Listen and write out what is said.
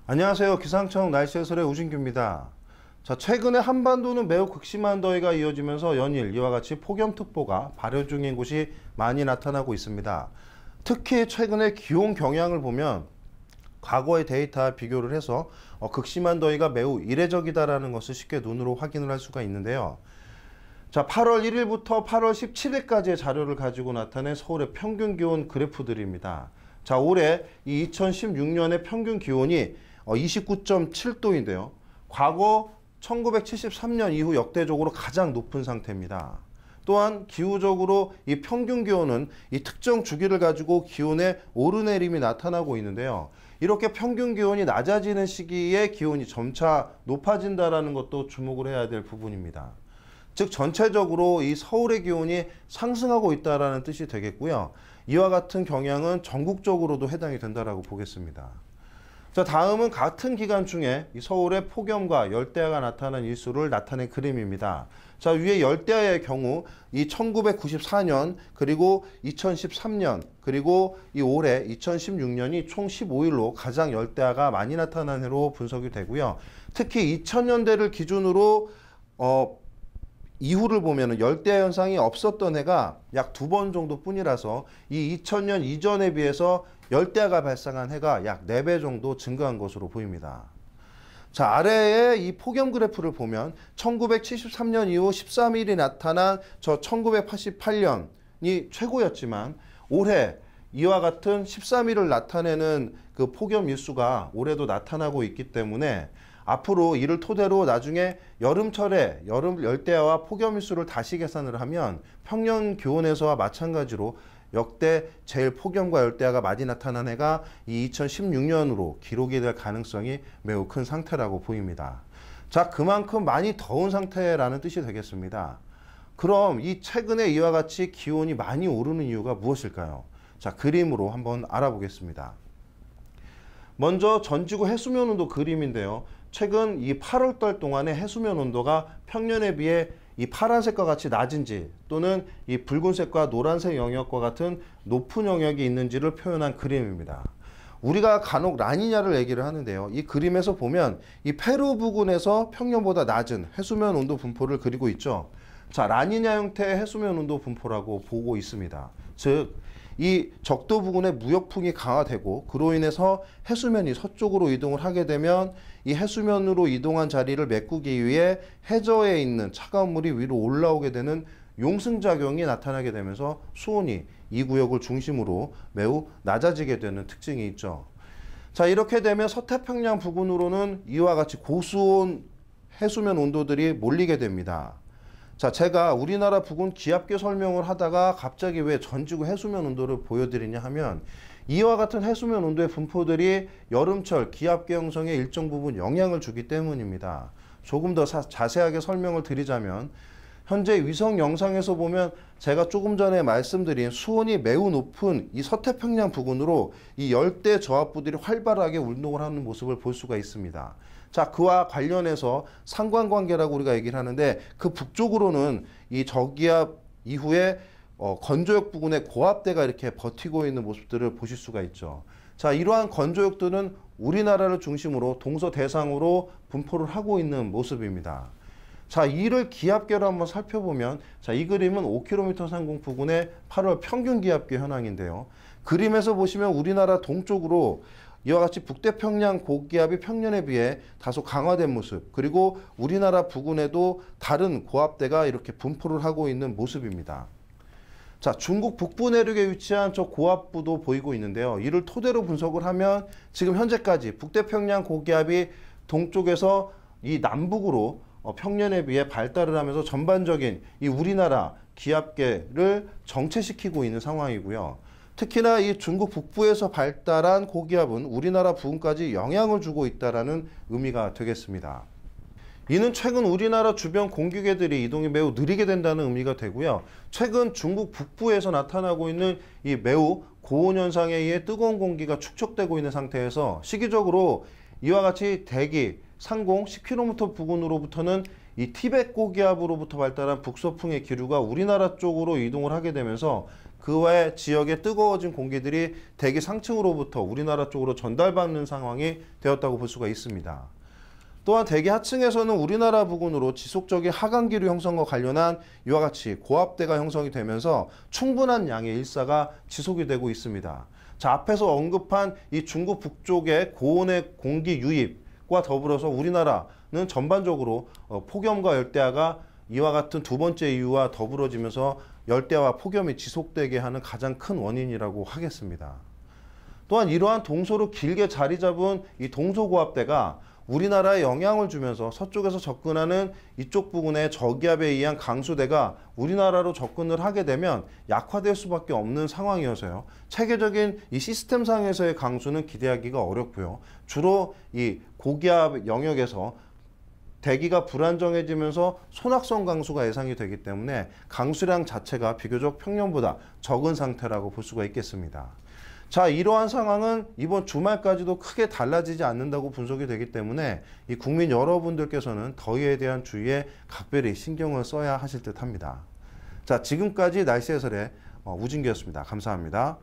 안녕하세요. 기상청 날씨 해설의 우진규입니다. 자, 최근에 한반도는 매우 극심한 더위가 이어지면서 연일 이와 같이 폭염특보가 발효 중인 곳이 많이 나타나고 있습니다. 특히 최근에 기온 경향을 보면 과거의 데이터와 비교를 해서 극심한 더위가 매우 이례적이다라는 것을 쉽게 눈으로 확인을 할 수가 있는데요. 자, 8월 1일부터 8월 17일까지의 자료를 가지고 나타낸 서울의 평균 기온 그래프들입니다. 자, 올해 이 2016년의 평균 기온이 29.7도인데요. 과거 1973년 이후 역대적으로 가장 높은 상태입니다. 또한 기후적으로 이 평균 기온은 이 특정 주기를 가지고 기온의 오르내림이 나타나고 있는데요. 이렇게 평균 기온이 낮아지는 시기에 기온이 점차 높아진다는 것도 주목을 해야 될 부분입니다. 즉 전체적으로 이 서울의 기온이 상승하고 있다는 뜻이 되겠고요. 이와 같은 경향은 전국적으로도 해당이 된다고 보겠습니다. 자, 다음은 같은 기간 중에 이 서울의 폭염과 열대야가 나타난 일수를 나타낸 그림입니다. 자, 위에 열대야의 경우 이 1994년 그리고 2013년 그리고 이 올해 2016년이 총 15일로 가장 열대야가 많이 나타난 해로 분석이 되고요. 특히 2000년대를 기준으로 이후를 보면 열대야 현상이 없었던 해가 약 2번 정도 뿐이라서 이 2000년 이전에 비해서 열대야가 발생한 해가 약 4배 정도 증가한 것으로 보입니다. 자, 아래에 이 폭염 그래프를 보면 1973년 이후 13일이 나타난 저 1988년이 최고였지만 올해 이와 같은 13일을 나타내는 그 폭염 일수가 올해도 나타나고 있기 때문에 앞으로 이를 토대로 나중에 여름철에 여름 열대야와 폭염 일수를 다시 계산을 하면 평년 기온에서와 마찬가지로 역대 제일 폭염과 열대야가 많이 나타난 해가 이 2016년으로 기록이 될 가능성이 매우 큰 상태라고 보입니다. 자, 그만큼 많이 더운 상태라는 뜻이 되겠습니다. 그럼 이 최근에 이와 같이 기온이 많이 오르는 이유가 무엇일까요? 자, 그림으로 한번 알아보겠습니다. 먼저 전지구 해수면 온도 그림인데요. 최근 이 8월 달 동안의 해수면 온도가 평년에 비해 이 파란색과 같이 낮은지 또는 이 붉은색과 노란색 영역과 같은 높은 영역이 있는지를 표현한 그림입니다. 우리가 간혹 라니냐를 얘기를 하는데요. 이 그림에서 보면 이 페루 부근에서 평년보다 낮은 해수면 온도 분포를 그리고 있죠. 자, 라니냐 형태의 해수면 온도 분포라고 보고 있습니다. 즉, 이 적도 부근에 무역풍이 강화되고 그로 인해서 해수면이 서쪽으로 이동을 하게 되면 이 해수면으로 이동한 자리를 메꾸기 위해 해저에 있는 차가운 물이 위로 올라오게 되는 용승작용이 나타나게 되면서 수온이 이 구역을 중심으로 매우 낮아지게 되는 특징이 있죠. 자, 이렇게 되면 서태평양 부근으로는 이와 같이 고수온 해수면 온도들이 몰리게 됩니다. 자, 제가 우리나라 부근 기압계 설명을 하다가 갑자기 왜 전지구 해수면 온도를 보여드리냐 하면 이와 같은 해수면 온도의 분포들이 여름철 기압계 형성에 일정 부분 영향을 주기 때문입니다. 조금 더 자세하게 설명을 드리자면 현재 위성 영상에서 보면 제가 조금 전에 말씀드린 수온이 매우 높은 이 서태평양 부근으로 이 열대 저압부들이 활발하게 운동을 하는 모습을 볼 수가 있습니다. 자, 그와 관련해서 상관관계라고 우리가 얘기를 하는데 그 북쪽으로는 이 저기압 이후에 건조역 부근에 고압대가 이렇게 버티고 있는 모습들을 보실 수가 있죠. 자, 이러한 건조역들은 우리나라를 중심으로 동서대상으로 분포를 하고 있는 모습입니다. 자, 이를 기압계로 한번 살펴보면 자, 이 그림은 5km 상공 부근의 8월 평균 기압계 현황인데요. 그림에서 보시면 우리나라 동쪽으로 이와 같이 북태평양 고기압이 평년에 비해 다소 강화된 모습, 그리고 우리나라 부근에도 다른 고압대가 이렇게 분포를 하고 있는 모습입니다. 자, 중국 북부 내륙에 위치한 저 고압부도 보이고 있는데요. 이를 토대로 분석을 하면 지금 현재까지 북태평양 고기압이 동쪽에서 이 남북으로 평년에 비해 발달을 하면서 전반적인 이 우리나라 기압계를 정체시키고 있는 상황이고요. 특히나 이 중국 북부에서 발달한 고기압은 우리나라 부근까지 영향을 주고 있다는 의미가 되겠습니다. 이는 최근 우리나라 주변 공기계들이 이동이 매우 느리게 된다는 의미가 되고요. 최근 중국 북부에서 나타나고 있는 이 매우 고온 현상에 의해 뜨거운 공기가 축적되고 있는 상태에서 시기적으로 이와 같이 대기, 상공 10km 부근으로부터는 이 티벳 고기압으로부터 발달한 북서풍의 기류가 우리나라 쪽으로 이동을 하게 되면서 그 외 지역의 뜨거워진 공기들이 대기 상층으로부터 우리나라 쪽으로 전달받는 상황이 되었다고 볼 수가 있습니다. 또한 대기 하층에서는 우리나라 부근으로 지속적인 하강기류 형성과 관련한 이와 같이 고압대가 형성이 되면서 충분한 양의 일사가 지속이 되고 있습니다. 자, 앞에서 언급한 이 중국 북쪽의 고온의 공기 유입과 더불어서 우리나라는 전반적으로 폭염과 열대야가 이와 같은 두 번째 이유와 더불어지면서 열대야와 폭염이 지속되게 하는 가장 큰 원인이라고 하겠습니다. 또한 이러한 동서로 길게 자리 잡은 이 동서고압대가 우리나라에 영향을 주면서 서쪽에서 접근하는 이쪽 부근의 저기압에 의한 강수대가 우리나라로 접근을 하게 되면 약화될 수밖에 없는 상황이어서요. 체계적인 이 시스템상에서의 강수는 기대하기가 어렵고요. 주로 이 고기압 영역에서 대기가 불안정해지면서 소낙성 강수가 예상이 되기 때문에 강수량 자체가 비교적 평년보다 적은 상태라고 볼 수가 있겠습니다. 자, 이러한 상황은 이번 주말까지도 크게 달라지지 않는다고 분석이 되기 때문에 이 국민 여러분들께서는 더위에 대한 주의에 각별히 신경을 써야 하실 듯 합니다. 자, 지금까지 날씨 해설의 우진기였습니다. 감사합니다.